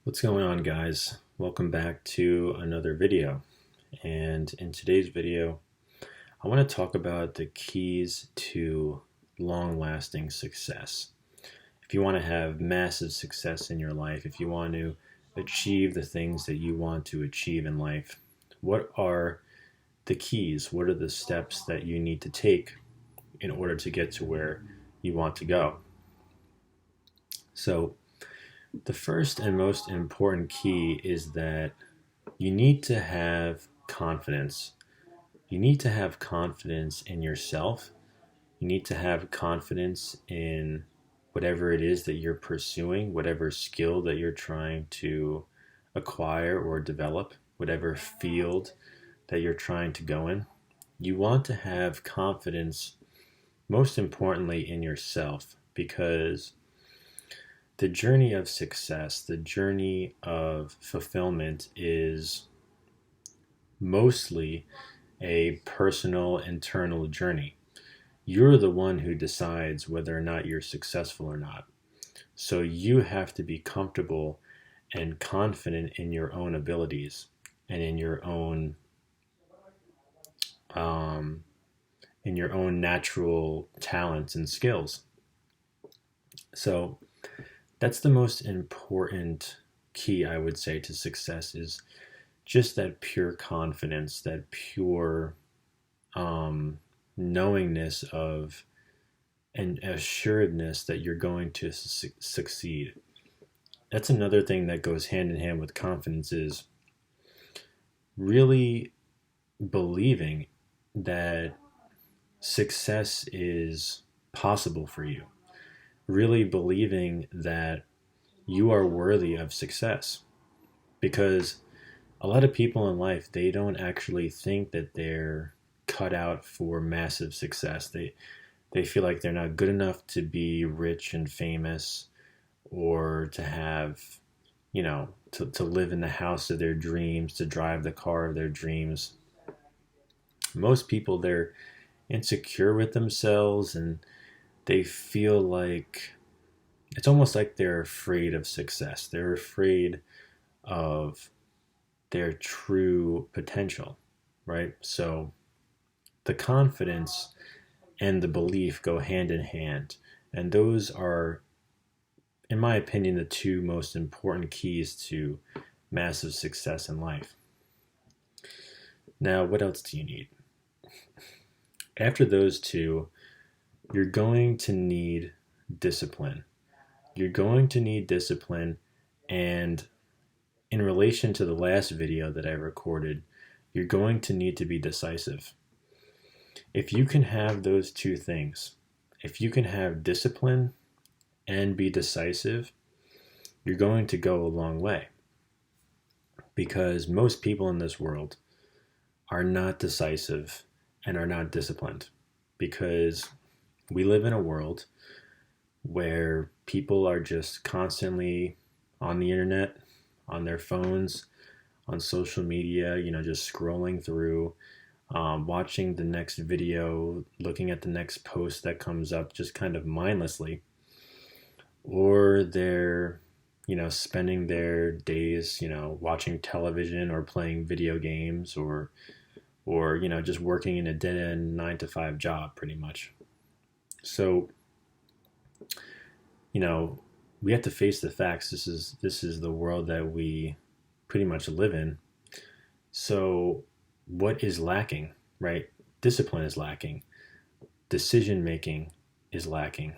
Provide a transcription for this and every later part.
What's going on, guys? Welcome back to another video. And in today's video, I want to talk about the keys to long-lasting success. If you want to have massive success in your life, if you want to achieve the things that you want to achieve in life, what are the keys? What are the steps that you need to take in order to get to where you want to go? So, the first and most important key is that you need to have confidence. You need to have confidence in yourself. You need to have confidence in whatever it is that you're pursuing, whatever skill that you're trying to acquire or develop, whatever field that you're trying to go in. You want to have confidence, most importantly, in yourself, because the journey of success, the journey of fulfillment is mostly a personal, internal journey. You're the one who decides whether or not you're successful or not. So you have to be comfortable and confident in your own abilities and in your own natural talents and skills. So that's the most important key, I would say, to success is just that pure confidence, that pure knowingness of and assuredness that you're going to succeed. That's another thing that goes hand in hand with confidence is really believing that success is possible for you. Really believing that you are worthy of success. Because a lot of people in life, they don't actually think that they're cut out for massive success. They feel like they're not good enough to be rich and famous or to have, to live in the house of their dreams, to drive the car of their dreams. Most people, they're insecure with themselves and they feel like it's almost like they're afraid of success. They're afraid of their true potential, right? So the confidence and the belief go hand in hand. And those are, in my opinion, the two most important keys to massive success in life. Now, what else do you need? After those two, you're going to need discipline. You're going to need discipline, and in relation to the last video that I recorded, you're going to need to be decisive. If you can have those two things, if you can have discipline and be decisive, you're going to go a long way. Because most people in this world are not decisive and are not disciplined. Because we live in a world where people are just constantly on the internet, on their phones, on social media, just scrolling through, watching the next video, looking at the next post that comes up just kind of mindlessly. Or they're, spending their days, watching television or playing video games or just working in a dead-end 9-to-5 job pretty much. So, we have to face the facts. This is the world that we pretty much live in. So what is lacking, right? Discipline is lacking. Decision making is lacking.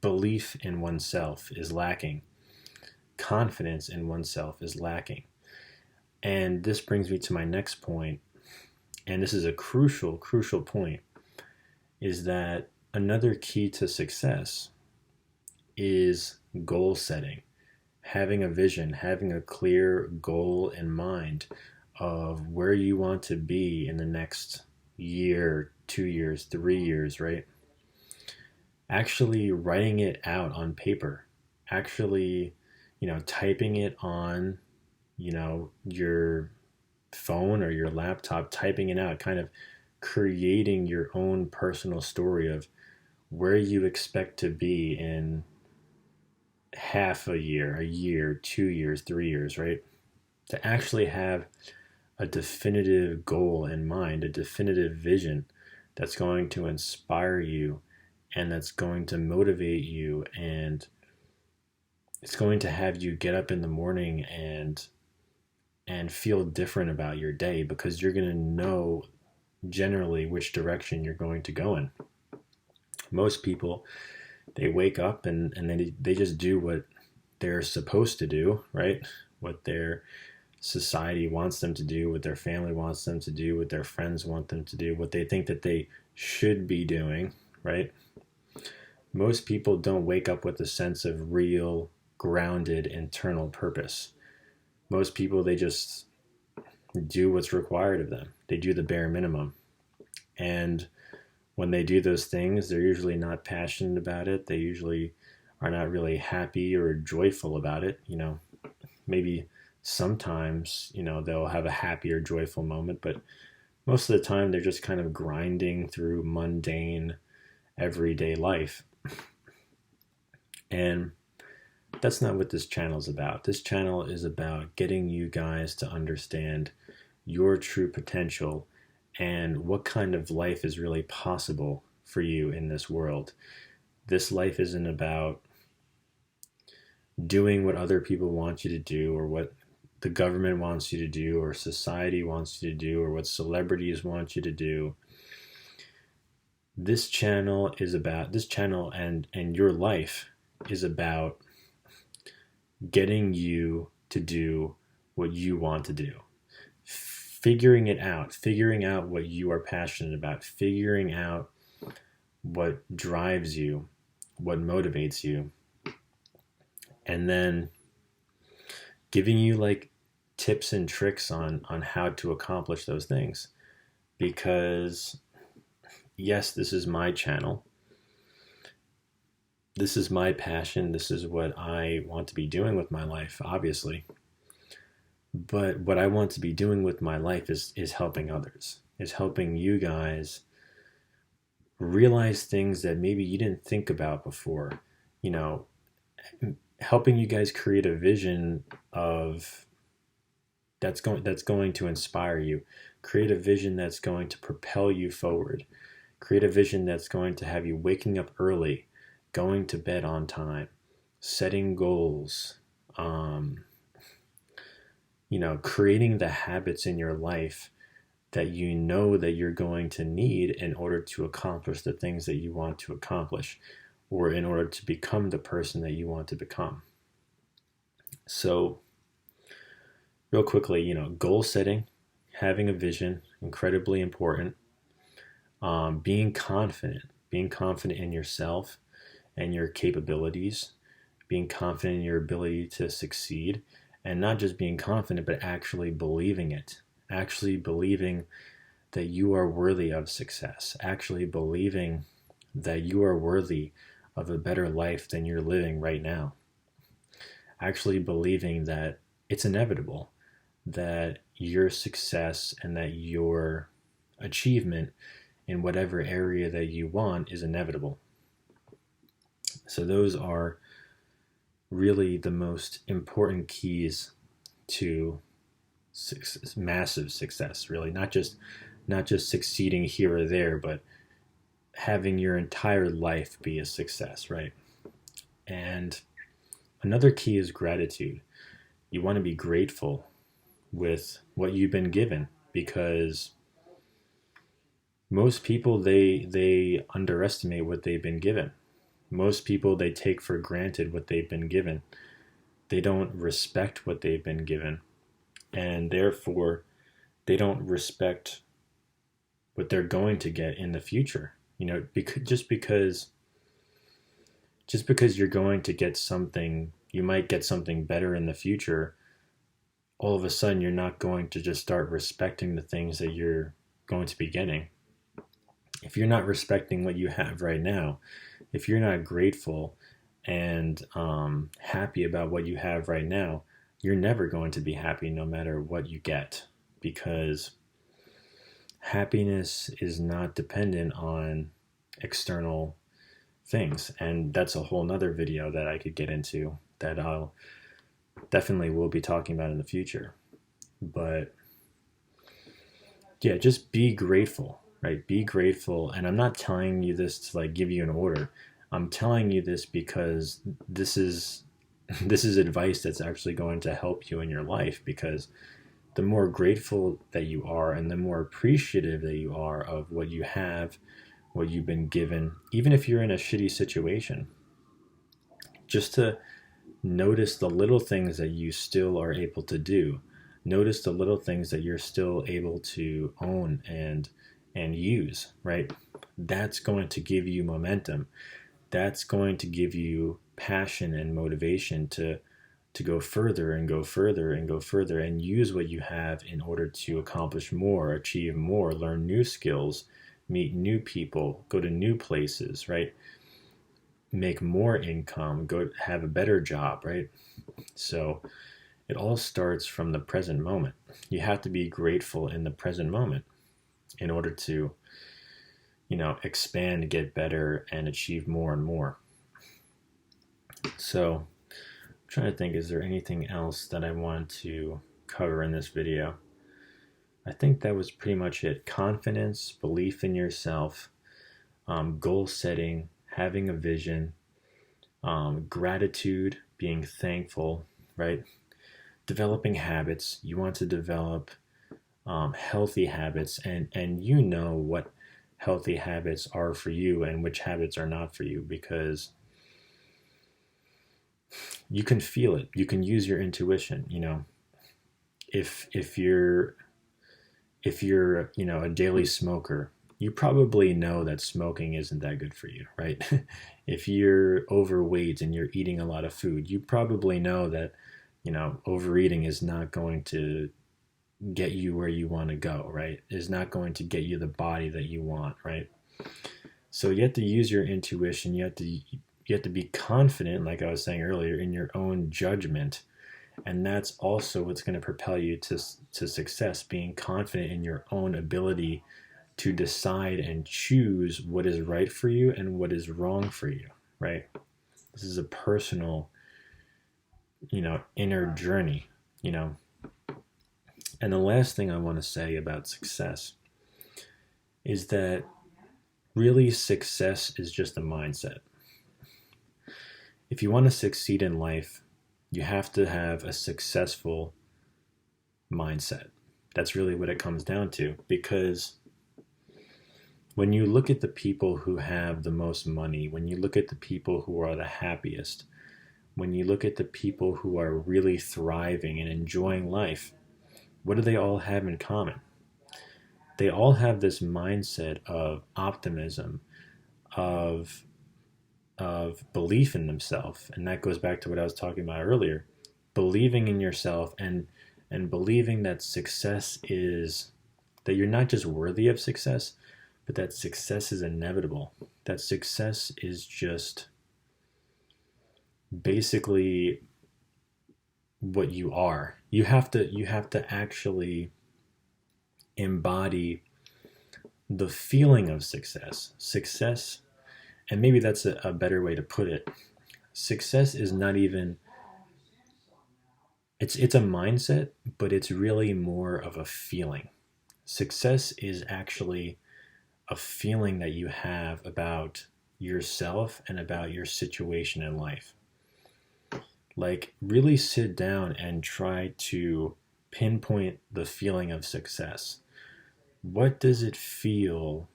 Belief in oneself is lacking. Confidence in oneself is lacking. And this brings me to my next point, and this is a crucial point, is that another key to success is goal setting, having a vision, having a clear goal in mind of where you want to be in the next year, 2 years, 3 years, right? Actually writing it out on paper, actually, typing it on, your phone or your laptop, typing it out, kind of creating your own personal story of where you expect to be in half a year, 2 years, 3 years, right? To actually have a definitive goal in mind, a definitive vision that's going to inspire you and that's going to motivate you, and it's going to have you get up in the morning and feel different about your day, because you're going to know generally which direction you're going to go in. Most people, they wake up and they just do what they're supposed to do, right? What their society wants them to do, what their family wants them to do, what their friends want them to do, what they think that they should be doing, right? Most people don't wake up with a sense of real, grounded internal purpose. Most people, they just do what's required of them. They do the bare minimum. And when they do those things, they're usually not passionate about it. They usually are not really happy or joyful about it. Maybe sometimes, they'll have a happy or joyful moment, but most of the time they're just kind of grinding through mundane, everyday life. And that's not what this channel is about. This channel is about getting you guys to understand your true potential and what kind of life is really possible for you in this world. This life isn't about doing what other people want you to do, or what the government wants you to do, or society wants you to do, or what celebrities want you to do. This channel and your life is about getting you to do what you want to do. Figuring out what you are passionate about, figuring out what drives you, what motivates you, and then giving you like tips and tricks on how to accomplish those things. Because yes, this is my channel. This is my passion. This is what I want to be doing with my life, obviously. But what I want to be doing with my life is helping others, is helping you guys realize things that maybe you didn't think about before. Helping you guys create a vision of that's going to inspire you. Create a vision that's going to propel you forward. Create a vision that's going to have you waking up early, going to bed on time, setting goals, creating the habits in your life that you know that you're going to need in order to accomplish the things that you want to accomplish, or in order to become the person that you want to become. So, real quickly, goal setting, having a vision, incredibly important. Being confident in yourself and your capabilities, being confident in your ability to succeed, and not just being confident, but actually believing it, actually believing that you are worthy of success, actually believing that you are worthy of a better life than you're living right now, actually believing that it's inevitable, that your success and that your achievement in whatever area that you want is inevitable. So those are really the most important keys to massive success, really. Not just succeeding here or there, but having your entire life be a success, right? And another key is gratitude. You want to be grateful with what you've been given, because most people, they underestimate what they've been given. Most people, they take for granted what they've been given. They don't respect what they've been given, and therefore they don't respect what they're going to get in the future. Just because you're going to get something, you might get something better in the future, all of a sudden you're not going to just start respecting the things that you're going to be getting. If you're not respecting what you have right now, if you're not grateful and happy about what you have right now, you're never going to be happy no matter what you get, because happiness is not dependent on external things. And that's a whole nother video that I could get into that I'll definitely will be talking about in the future. But yeah, just be grateful, right? Be grateful. And I'm not telling you this to like give you an order. I'm telling you this because this is this is advice that's actually going to help you in your life, because the more grateful that you are and the more appreciative that you are of what you have, what you've been given, even if you're in a shitty situation, just to notice the little things that you still are able to do. Notice the little things that you're still able to own and use, right? That's going to give you momentum. That's going to give you passion and motivation to go further and go further and go further and use what you have in order to accomplish more, achieve more, learn new skills, meet new people, go to new places, right? Make more income, go have a better job, right? So it all starts from the present moment. You have to be grateful in the present moment in order to, expand, get better, and achieve more and more. So I'm trying to think, is there anything else that I want to cover in this video? I think that was pretty much it. Confidence, belief in yourself, goal setting, having a vision, gratitude, being thankful, right? Developing habits. You want to develop healthy habits, and you know what healthy habits are for you and which habits are not for you, because you can feel it. You can use your intuition. If you're a daily smoker, you probably know that smoking isn't that good for you, right? If you're overweight and you're eating a lot of food, you probably know that overeating is not going to get you where you want to go, right? Is not going to get you the body that you want, right? So you have to use your intuition. You have to be confident, like I was saying earlier, in your own judgment. And that's also what's going to propel you to success, being confident in your own ability to decide and choose what is right for you and what is wrong for you, right? This is a personal, inner journey, And the last thing I want to say about success is that really success is just a mindset. If you want to succeed in life, you have to have a successful mindset. That's really what it comes down to, because when you look at the people who have the most money, when you look at the people who are the happiest, when you look at the people who are really thriving and enjoying life, what do they all have in common? They all have this mindset of optimism, of belief in themselves. And that goes back to what I was talking about earlier. Believing in yourself and believing that success is, that you're not just worthy of success, but that success is inevitable. That success is just basically what you are. You have to actually embody the feeling of success. Success, and maybe that's a better way to put it. Success is not even, it's a mindset, but it's really more of a feeling. Success is actually a feeling that you have about yourself and about your situation in life. Like, really sit down and try to pinpoint the feeling of success. What does it feel?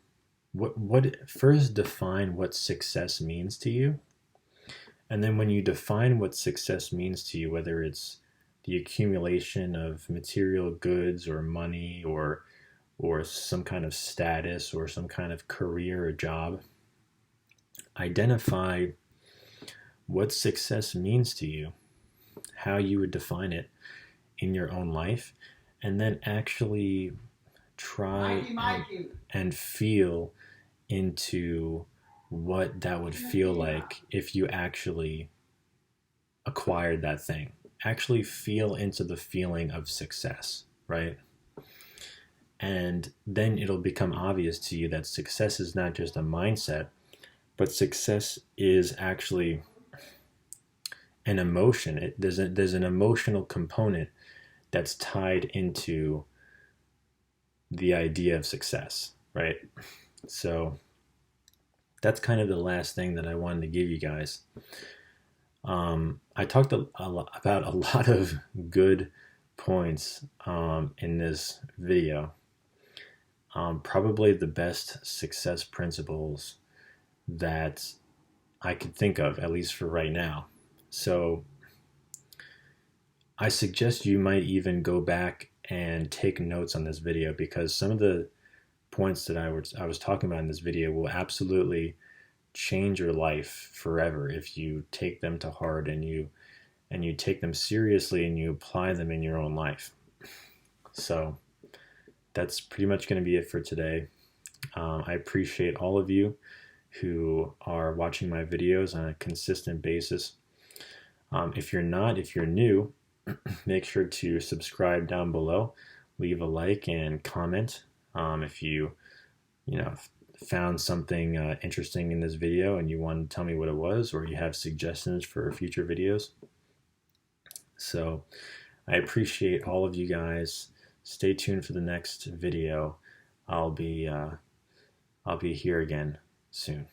What first define what success means to you. And then when you define what success means to you, whether it's the accumulation of material goods or money or some kind of status or some kind of career or job, identify what success means to you, how you would define it in your own life, and then actually try and feel into what that would feel like if you actually acquired that thing. Actually feel into the feeling of success, right? And then it'll become obvious to you that success is not just a mindset, but success is actually an emotion. There's an emotional component that's tied into the idea of success, right? So that's kind of the last thing that I wanted to give you guys. I talked about a lot of good points in this video. Probably the best success principles that I could think of, at least for right now. So I suggest you might even go back and take notes on this video, because some of the points that I was talking about in this video will absolutely change your life forever if you take them to heart and you take them seriously and you apply them in your own life. So that's pretty much going to be it for today. I appreciate all of you who are watching my videos on a consistent basis. If you're new, make sure to subscribe down below, leave a like and comment. If you found something interesting in this video and you want to tell me what it was, or you have suggestions for future videos. So I appreciate all of you guys. Stay tuned for the next video. I'll be here again soon.